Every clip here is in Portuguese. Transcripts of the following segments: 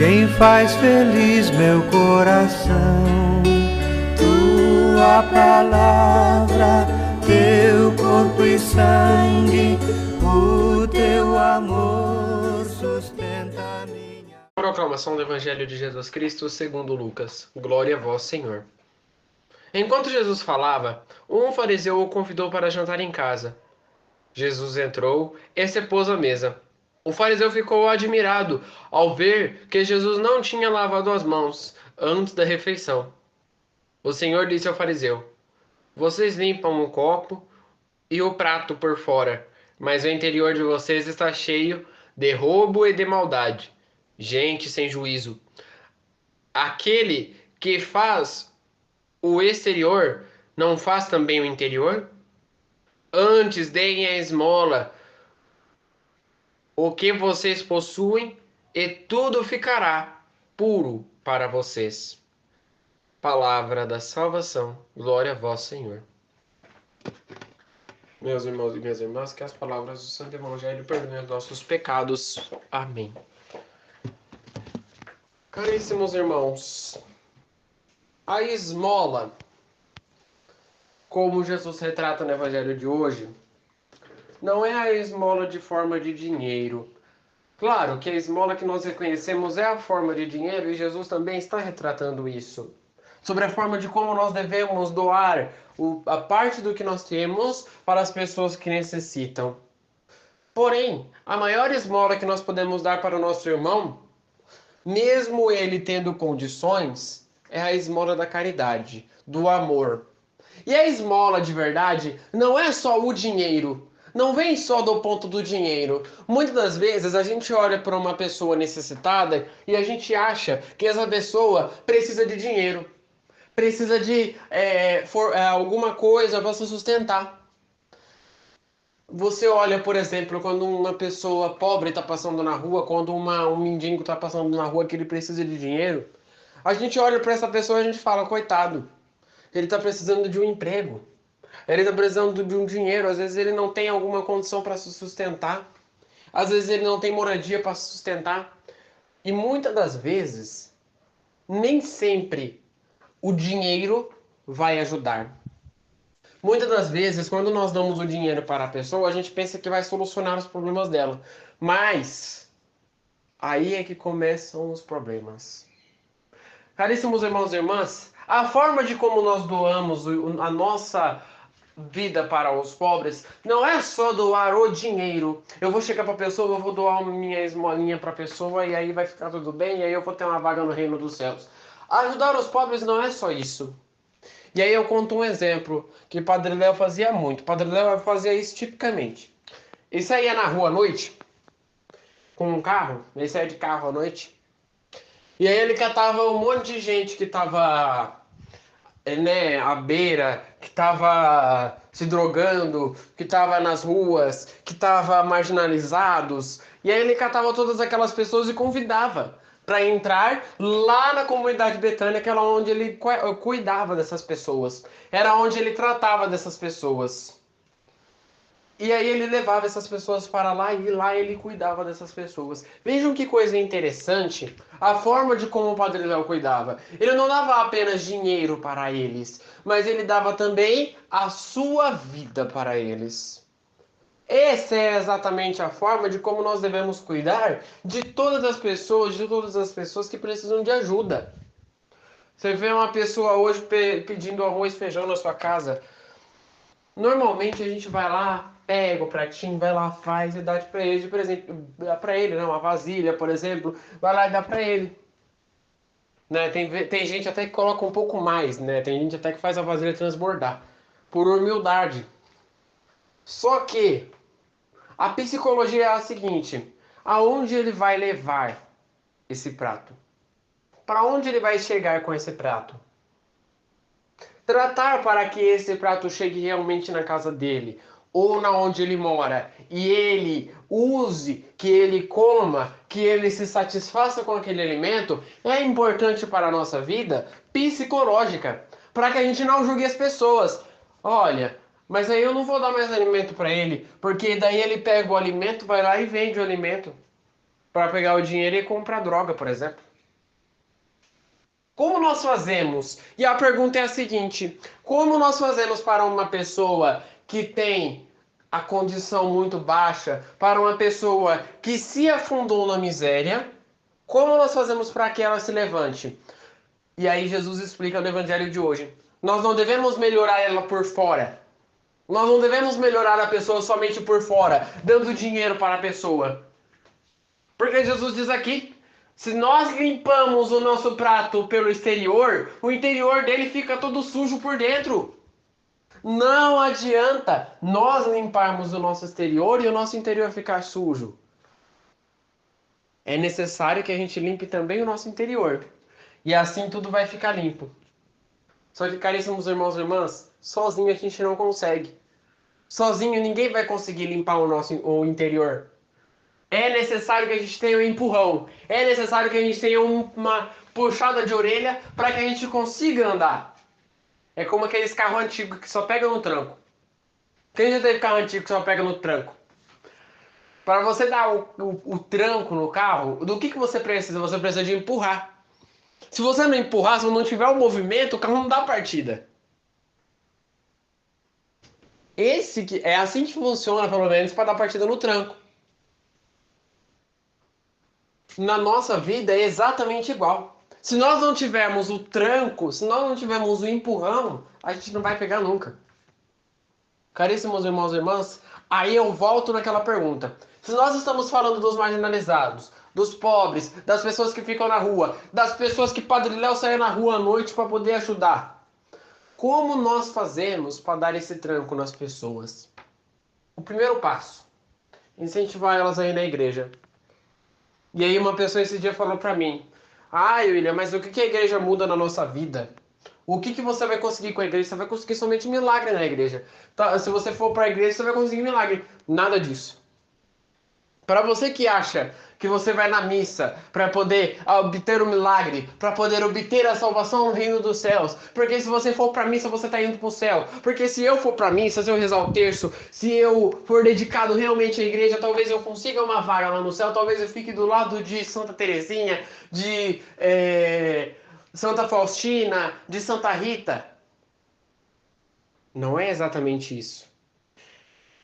quem faz feliz meu coração. Tua palavra, teu corpo e sangue, o teu amor sustenta minha... Proclamação do Evangelho de Jesus Cristo segundo Lucas. Glória a vós, Senhor. Enquanto Jesus falava, um fariseu o convidou para jantar em casa. Jesus entrou e se pôs à mesa. O fariseu ficou admirado ao ver que Jesus não tinha lavado as mãos antes da refeição. O Senhor disse ao fariseu: vocês limpam o copo e o prato por fora, mas o interior de vocês está cheio de roubo e de maldade. Gente sem juízo. Aquele que faz o exterior não faz também o interior? Antes deem a esmola o que vocês possuem e tudo ficará puro para vocês. Palavra da salvação. Glória a vós, Senhor. Meus irmãos e minhas irmãs, que as palavras do Santo Evangelho perdoem os nossos pecados. Amém. Caríssimos irmãos, a esmola, como Jesus retrata no Evangelho de hoje, não é a esmola de forma de dinheiro. Claro que a esmola que nós reconhecemos é a forma de dinheiro e Jesus também está retratando isso. Sobre a forma de como nós devemos doar a parte do que nós temos para as pessoas que necessitam. Porém, a maior esmola que nós podemos dar para o nosso irmão, mesmo ele tendo condições, é a esmola da caridade, do amor. E a esmola de verdade não é só o dinheiro. Não vem só do ponto do dinheiro. Muitas das vezes a gente olha para uma pessoa necessitada e a gente acha que essa pessoa precisa de dinheiro. Precisa de alguma coisa para se sustentar. Você olha, por exemplo, quando uma pessoa pobre está passando na rua, quando um mendigo está passando na rua que ele precisa de dinheiro, a gente olha para essa pessoa e a gente fala, coitado, ele está precisando de um emprego. Ele está precisando de um dinheiro, às vezes ele não tem alguma condição para se sustentar, às vezes ele não tem moradia para se sustentar. E muitas das vezes, nem sempre o dinheiro vai ajudar. Muitas das vezes, quando nós damos o dinheiro para a pessoa, a gente pensa que vai solucionar os problemas dela. Mas aí é que começam os problemas. Caríssimos irmãos e irmãs, a forma de como nós doamos a nossa vida para os pobres não é só doar o dinheiro. Eu vou chegar para a pessoa, eu vou doar minha esmolinha para a pessoa e aí vai ficar tudo bem, e aí eu vou ter uma vaga no reino dos céus. Ajudar os pobres não é só isso. E aí eu conto um exemplo que Padre Léo fazia muito. Padre Léo fazia isso tipicamente. Ele saía na rua à noite com um carro, ele saía de carro à noite. E aí ele catava um monte de gente que estava à beira, que estava se drogando, que estava nas ruas, que estava marginalizados. E aí ele catava todas aquelas pessoas e convidava para entrar lá na comunidade Betânia, que era onde ele cuidava dessas pessoas. Era onde ele tratava dessas pessoas. E aí ele levava essas pessoas para lá e lá ele cuidava dessas pessoas. Vejam que coisa interessante a forma de como o Padre Léo cuidava. Ele não dava apenas dinheiro para eles, mas ele dava também a sua vida para eles. Essa é exatamente a forma de como nós devemos cuidar de todas as pessoas que precisam de ajuda. Você vê uma pessoa hoje pedindo arroz e feijão na sua casa. Normalmente a gente vai lá, pega o pratinho, vai lá, faz e dá para ele de presente. Dá para ele, né? Uma vasilha, por exemplo, vai lá e dá para ele. Né? Tem gente até que coloca um pouco mais, né? Tem gente até que faz a vasilha transbordar, por humildade. Só que a psicologia é a seguinte: aonde ele vai levar esse prato? Para onde ele vai chegar com esse prato? Tratar para que esse prato chegue realmente na casa dele ou na onde ele mora e ele use, que ele coma, que ele se satisfaça com aquele alimento é importante para a nossa vida psicológica, para que a gente não julgue as pessoas. Olha, mas aí eu não vou dar mais alimento para ele, porque daí ele pega o alimento, vai lá e vende o alimento para pegar o dinheiro e comprar droga, por exemplo. Como nós fazemos? E a pergunta é a seguinte: como nós fazemos para uma pessoa que tem a condição muito baixa, para uma pessoa que se afundou na miséria, como nós fazemos para que ela se levante? E aí Jesus explica no evangelho de hoje. Nós não devemos melhorar ela por fora. Nós não devemos melhorar a pessoa somente por fora, dando dinheiro para a pessoa. Porque Jesus diz aqui, se nós limpamos o nosso prato pelo exterior, o interior dele fica todo sujo por dentro. Não adianta nós limparmos o nosso exterior e o nosso interior ficar sujo. É necessário que a gente limpe também o nosso interior. E assim tudo vai ficar limpo. Só que, caríssimos irmãos e irmãs, sozinho a gente não consegue. Sozinho ninguém vai conseguir limpar o interior. É necessário que a gente tenha um empurrão. É necessário que a gente tenha uma puxada de orelha para que a gente consiga andar. É como aqueles carros antigos que só pegam no tranco. Quem já teve carro antigo que só pega no tranco? Para você dar o tranco no carro, do que você precisa? Você precisa de empurrar. Se você não empurrar, se não tiver o movimento, o carro não dá partida. É assim que funciona, pelo menos, para dar partida no tranco. Na nossa vida é exatamente igual. Se nós não tivermos o tranco, se nós não tivermos o empurrão, a gente não vai pegar nunca. Caríssimos irmãos e irmãs, aí eu volto naquela pergunta. Se nós estamos falando dos marginalizados, dos pobres, das pessoas que ficam na rua, das pessoas que Padre Léo sai na rua à noite para poder ajudar, como nós fazemos para dar esse tranco nas pessoas? O primeiro passo, incentivar elas a ir na igreja. E aí uma pessoa esse dia falou para mim, William, mas o que a igreja muda na nossa vida? O que você vai conseguir com a igreja? Você vai conseguir somente milagre na igreja. Tá, se você for para a igreja, você vai conseguir milagre. Nada disso. Para você que acha que você vai na missa para poder obter o milagre, para poder obter a salvação no reino dos céus, porque se você for para a missa, você está indo para o céu. Porque se eu for para a missa, se eu rezar o terço, se eu for dedicado realmente à igreja, talvez eu consiga uma vaga lá no céu, talvez eu fique do lado de Santa Teresinha, de Santa Faustina, de Santa Rita. Não é exatamente isso.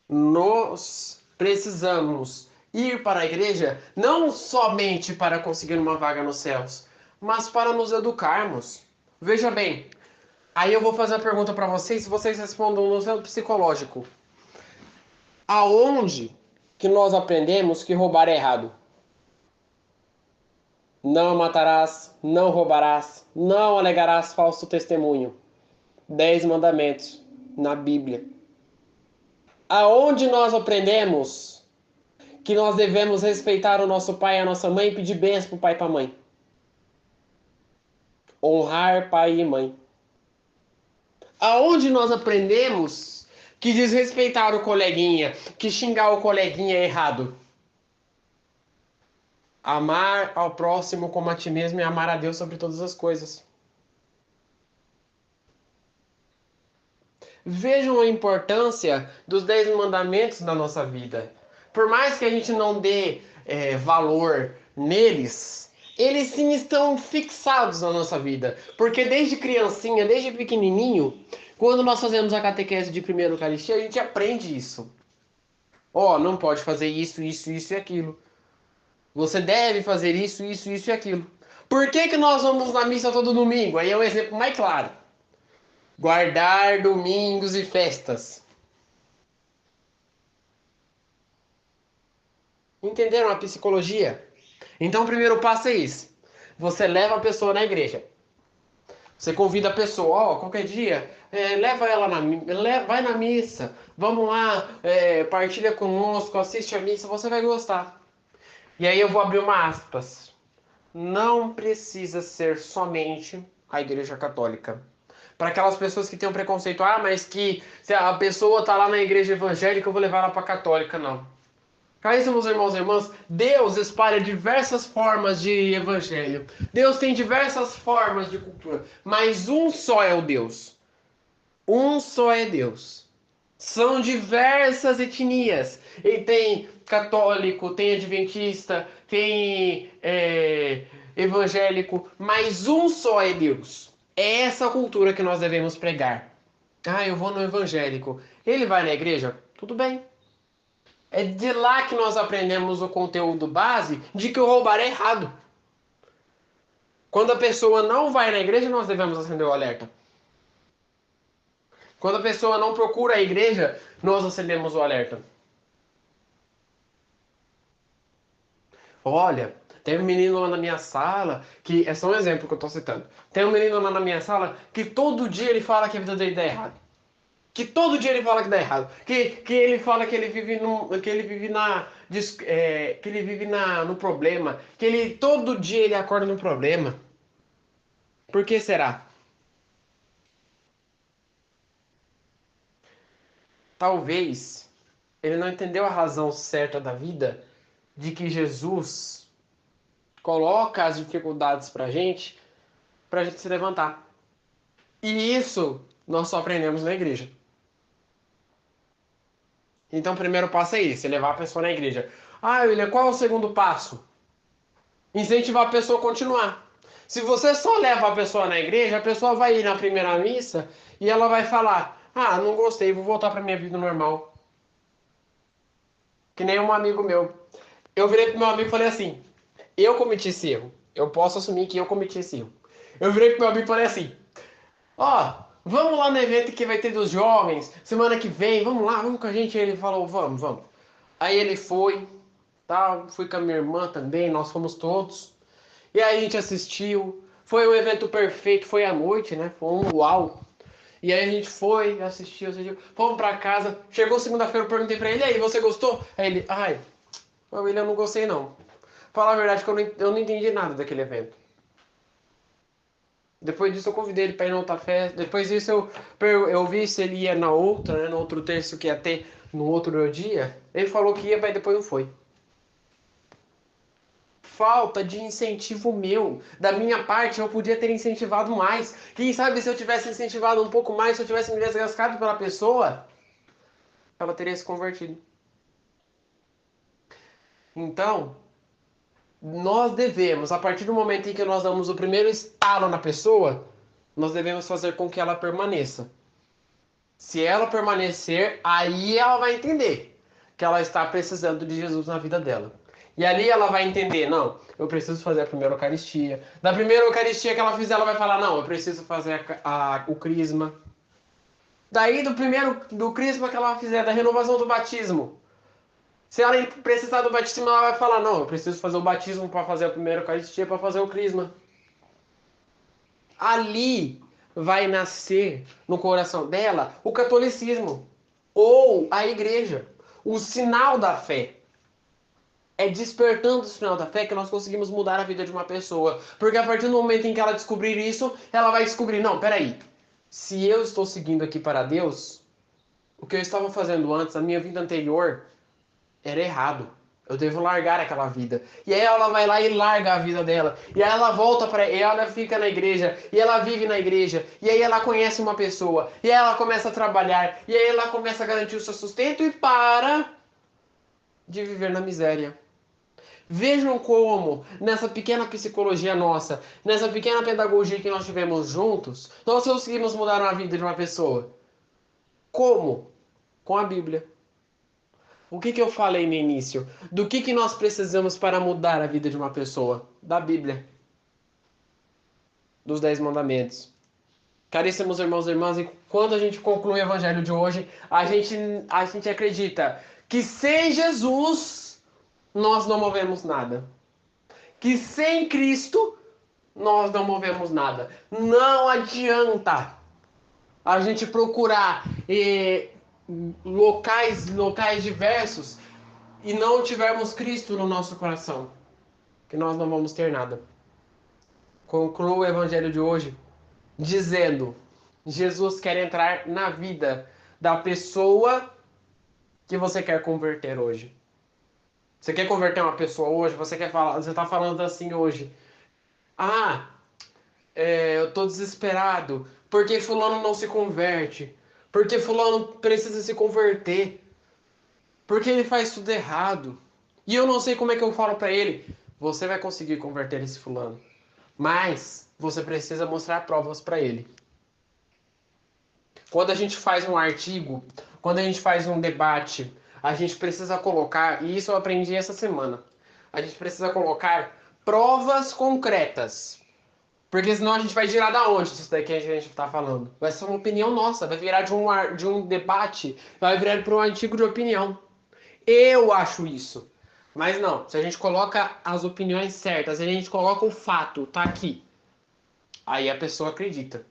Nós precisamos ir para a igreja não somente para conseguir uma vaga nos céus, mas para nos educarmos. Veja bem, aí eu vou fazer a pergunta para vocês, se vocês respondam no seu psicológico. Aonde que nós aprendemos que roubar é errado? Não matarás, não roubarás, não alegarás falso testemunho. 10 mandamentos na Bíblia. Aonde nós aprendemos que nós devemos respeitar o nosso pai e a nossa mãe e pedir bênção para o pai e para a mãe? Honrar pai e mãe. Aonde nós aprendemos que desrespeitar o coleguinha, que xingar o coleguinha é errado? Amar ao próximo como a ti mesmo e amar a Deus sobre todas as coisas. Vejam a importância dos 10 mandamentos na nossa vida. Por mais que a gente não dê valor neles, eles sim estão fixados na nossa vida. Porque desde criancinha, desde pequenininho, quando nós fazemos a catequese de primeira Eucaristia, a gente aprende isso. Não pode fazer isso, isso, isso e aquilo. Você deve fazer isso, isso, isso e aquilo. Por que nós vamos na missa todo domingo? Aí é um exemplo mais claro. Guardar domingos e festas. Entenderam a psicologia? Então o primeiro passo é isso. Você leva a pessoa na igreja. Você convida a pessoa, qualquer dia, leva ela vai na missa, vamos lá, partilha conosco, assiste a missa, você vai gostar. E aí eu vou abrir uma aspas. Não precisa ser somente a igreja católica. Para aquelas pessoas que têm um preconceito, mas que se a pessoa está lá na igreja evangélica, eu vou levar ela para a católica, não. Caríssimos irmãos e irmãs, Deus espalha diversas formas de evangelho. Deus tem diversas formas de cultura, mas um só é o Deus. Um só é Deus. São diversas etnias. E tem católico, tem adventista, tem evangélico, mas um só é Deus. É essa cultura que nós devemos pregar. Ah, eu vou no evangélico. Ele vai na igreja? Tudo bem. É de lá que nós aprendemos o conteúdo base de que o roubar é errado. Quando a pessoa não vai na igreja, nós devemos acender o alerta. Quando a pessoa não procura a igreja, nós acendemos o alerta. Olha, tem um menino lá na minha sala, que é só um exemplo que eu estou citando. Tem um menino lá na minha sala que todo dia ele fala que a vida dele dá errado. Que todo dia ele fala que dá errado. Que ele fala que ele vive no problema. Que ele todo dia ele acorda no problema. Por que será? Talvez ele não entendeu a razão certa da vida de que Jesus coloca as dificuldades pra gente se levantar. E isso nós só aprendemos na igreja. Então o primeiro passo é esse, levar a pessoa na igreja. Ah, William, qual é o segundo passo? Incentivar a pessoa a continuar. Se você só leva a pessoa na igreja, a pessoa vai ir na primeira missa e ela vai falar: ah, não gostei, vou voltar para minha vida normal. Que nem um amigo meu. Eu virei pro meu amigo e falei assim: eu cometi esse erro. Eu posso assumir que eu cometi esse erro. Eu virei pro meu amigo e falei assim: ó, vamos lá no evento que vai ter dos jovens, semana que vem, vamos lá, vamos com a gente. Ele falou: vamos, vamos. Aí ele foi, tal, fui com a minha irmã também, nós fomos todos. E aí a gente assistiu. Foi um evento perfeito, foi à noite, né? Foi um uau. E aí a gente foi, assistiu, fomos pra casa. Chegou segunda-feira, eu perguntei pra ele: e aí, você gostou? Aí ele: ai, William, eu não gostei não. Falar a verdade que eu não entendi nada daquele evento. Depois disso eu convidei ele para ir na outra festa. Depois disso eu vi se ele ia na outra, né, no outro terço que ia ter no outro dia. Ele falou que ia, mas depois não foi. Falta de incentivo meu. Da minha parte, eu podia ter incentivado mais. Quem sabe se eu tivesse incentivado um pouco mais, se eu tivesse me desgastado pela pessoa, ela teria se convertido. Então, nós devemos, a partir do momento em que nós damos o primeiro estalo na pessoa, nós devemos fazer com que ela permaneça. Se ela permanecer, aí ela vai entender que ela está precisando de Jesus na vida dela. E ali ela vai entender: não, eu preciso fazer a primeira Eucaristia. Da primeira Eucaristia que ela fizer, ela vai falar: não, eu preciso fazer o Crisma. Daí do Crisma que ela fizer, da renovação do batismo. Se ela precisar do batismo, ela vai falar: não, eu preciso fazer o batismo para fazer a primeira Eucaristia, para fazer o Crisma. Ali vai nascer no coração dela o catolicismo ou a igreja, o sinal da fé. É despertando o sinal da fé que nós conseguimos mudar a vida de uma pessoa. Porque a partir do momento em que ela descobrir isso, ela vai descobrir: não, peraí, se eu estou seguindo aqui para Deus, o que eu estava fazendo antes, a minha vida anterior, era errado. Eu devo largar aquela vida. E aí ela vai lá e larga a vida dela. E aí ela volta para, e ela fica na igreja, e ela vive na igreja, e aí ela conhece uma pessoa, e aí ela começa a trabalhar, e aí ela começa a garantir o seu sustento e para de viver na miséria. Vejam como, nessa pequena psicologia nossa, nessa pequena pedagogia que nós tivemos juntos, nós conseguimos mudar a vida de uma pessoa. Como? Com a Bíblia. O que eu falei no início? Do que nós precisamos para mudar a vida de uma pessoa? Da Bíblia. Dos 10 mandamentos. Caríssimos irmãos e irmãs, e quando a gente conclui o evangelho de hoje, a gente acredita que sem Jesus nós não movemos nada. Que sem Cristo nós não movemos nada. Não adianta a gente procurar locais diversos e não tivermos Cristo no nosso coração, que nós não vamos ter nada. Concluo o evangelho de hoje dizendo: Jesus quer entrar na vida da pessoa que você quer converter hoje. Você quer converter uma pessoa hoje? Você está falando assim hoje: ah, eu tô desesperado porque fulano não se converte, porque fulano precisa se converter, porque ele faz tudo errado, e eu não sei como é que eu falo para ele. Você vai conseguir converter esse fulano. Mas você precisa mostrar provas para ele. Quando a gente faz um artigo, quando a gente faz um debate, a gente precisa colocar, e isso eu aprendi essa semana, a gente precisa colocar provas concretas. Porque senão a gente vai tirar da onde isso daqui que a gente está falando? Vai ser uma opinião nossa, vai virar de um debate, vai virar para um artigo de opinião. Eu acho isso. Mas não, se a gente coloca as opiniões certas, se a gente coloca o fato, tá aqui, aí a pessoa acredita.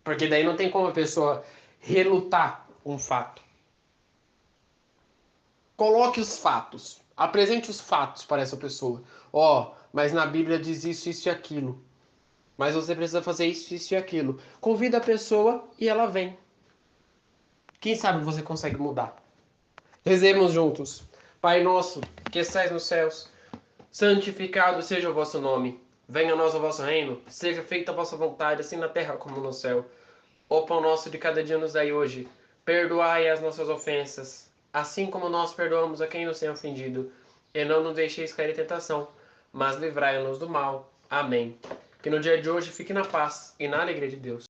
Porque daí não tem como a pessoa relutar um fato. Coloque os fatos. Apresente os fatos para essa pessoa. Ó, mas na Bíblia diz isso, isso e aquilo. Mas você precisa fazer isso, isso e aquilo. Convida a pessoa e ela vem. Quem sabe você consegue mudar. Rezemos juntos. Pai nosso, que estais nos céus, santificado seja o vosso nome. Venha a nós o vosso reino. Seja feita a vossa vontade, assim na terra como no céu. O pão nosso de cada dia nos dai hoje. Perdoai as nossas ofensas, assim como nós perdoamos a quem nos tem ofendido. E não nos deixeis cair em tentação, mas livrai-nos do mal. Amém. Que no dia de hoje fique na paz e na alegria de Deus.